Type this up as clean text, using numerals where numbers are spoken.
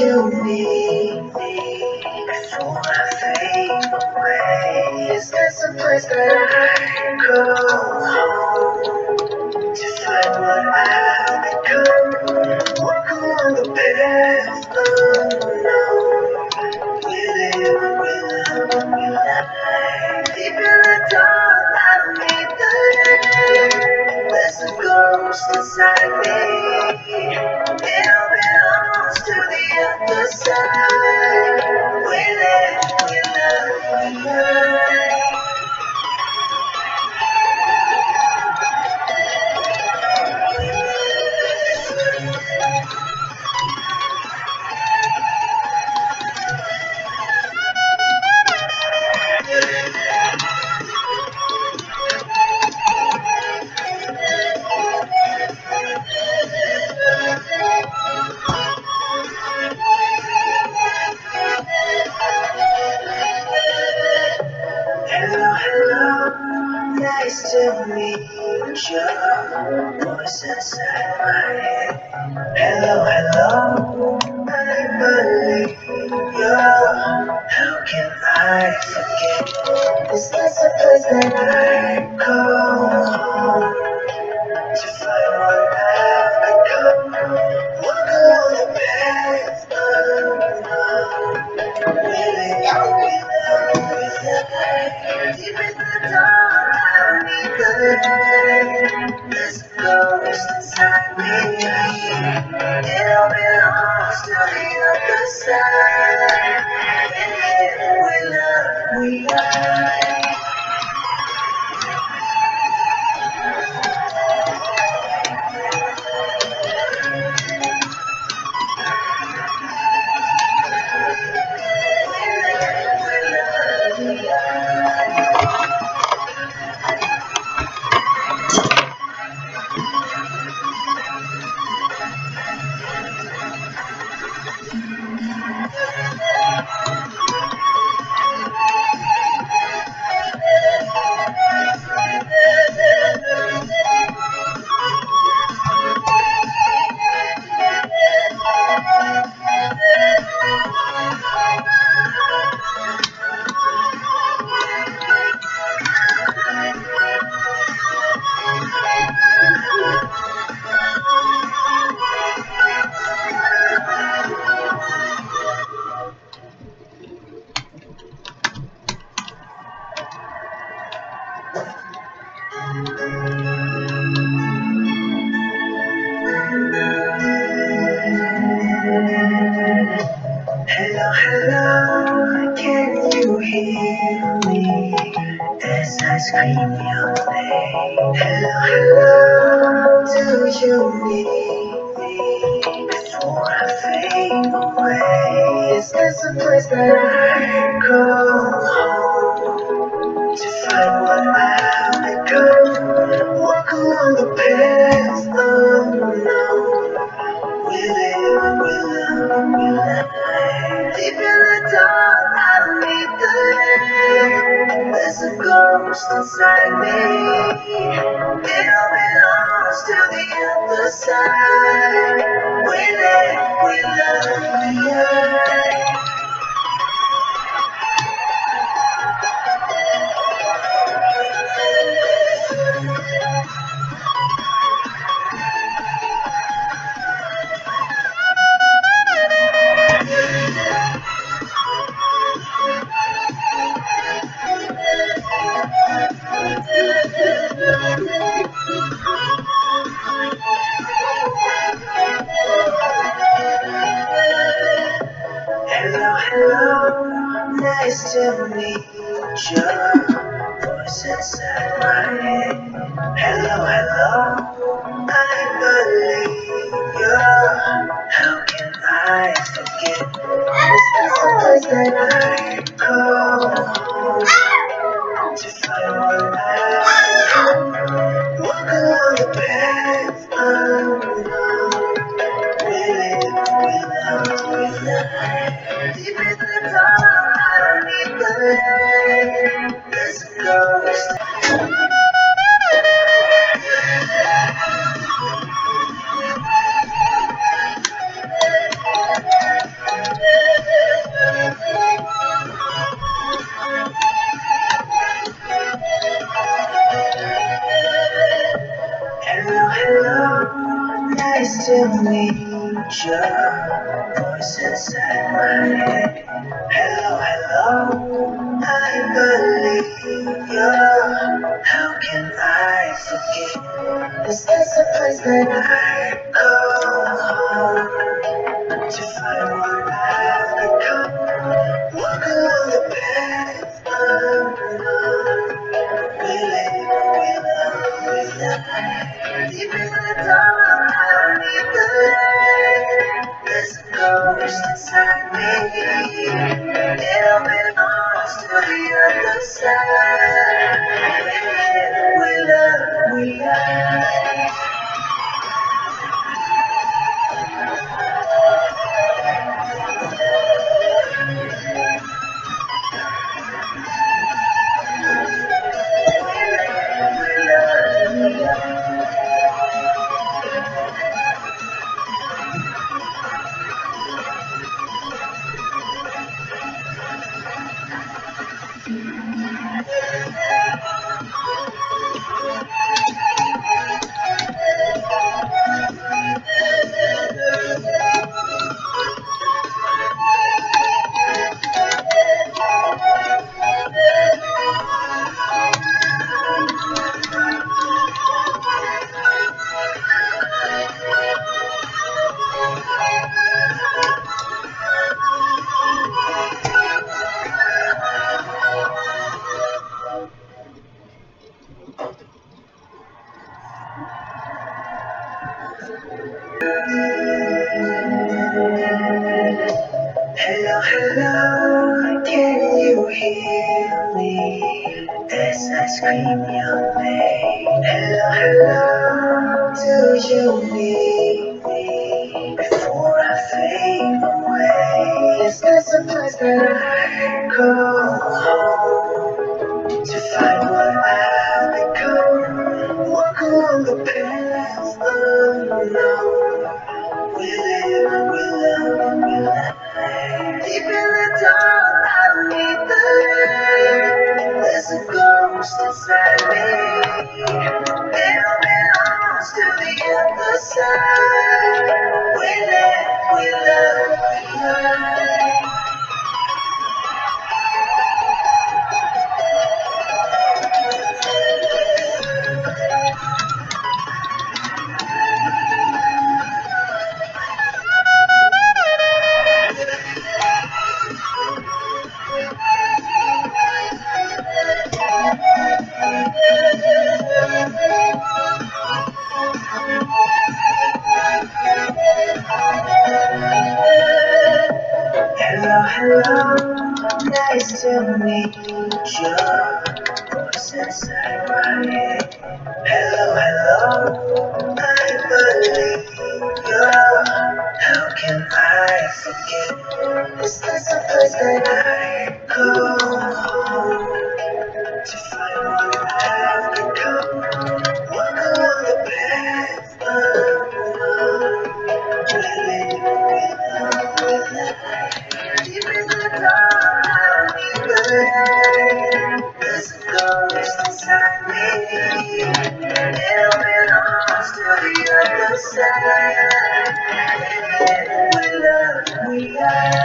you need me before I fade away? Is this a place that I call home to find what I've become? Walk along the path unknown. We live and we love and we lie. Deep in the dark, I don't need the light. There's a ghost inside me. It all belongs to the other side. We live, we love, we lie. Hello, hello, nice to meet you. Voice inside my head. Hello, hello, I believe you. How can I forget? Is this a place that I call home to find what I've become? Walk along the path unknown. Really, we love, we lie. Deep in the dark, I don't need the light. There's a ghost inside me. It all belongs to the other side. We love, we lie. Hello, hello, can you hear me as I scream your name? Hello, hello, do you need me before I fade away? Is this a place that I call home to find what I've become? Walk along the path unknown. We live and we love and we lie. Deep in the dark, I don't need the light. There's a ghost inside me. It all belongs to the other side. We live, we love, we lie. Hello, hello, nice to meet you. Voice inside my head. Hello, hello, I believe you. How can I forget? Is this a place that I call home to find what I am? Walk along the path unknown. We live, we love, we lie. Deep in the dark, I don't need the light. There's a ghost. Nice to meet you. Voice inside my head. Hello, hello. I believe you. How can I forget? Is this a place that I call home to find what I've become? Walk along the path unknown. We live, deep in the dark, I don't need the light. There's a ghost inside me. It belongs to the other side. We live, we lie. Hello, hello, can you hear me? As I scream your name. Hello, hello, do you need me? Before I fade away, is this a place that I call home? To find what I've become, walk along the path unknown. We live, we love, we lie. Deep in the dark, I don't need the light. There's a ghost inside me. It belongs to the other side. We live, we love, we lie. Hello, hello, nice to meet you. Voice inside my head. Hello, hello, I believe you. How can I forget? Is this a place that I call home? To find what I've become. Walk along the path unknown. We live, we love, we lie. Deep in the dark, I don't need the light. There's a ghost inside me. It belongs to the other side. We live, we love, we lie.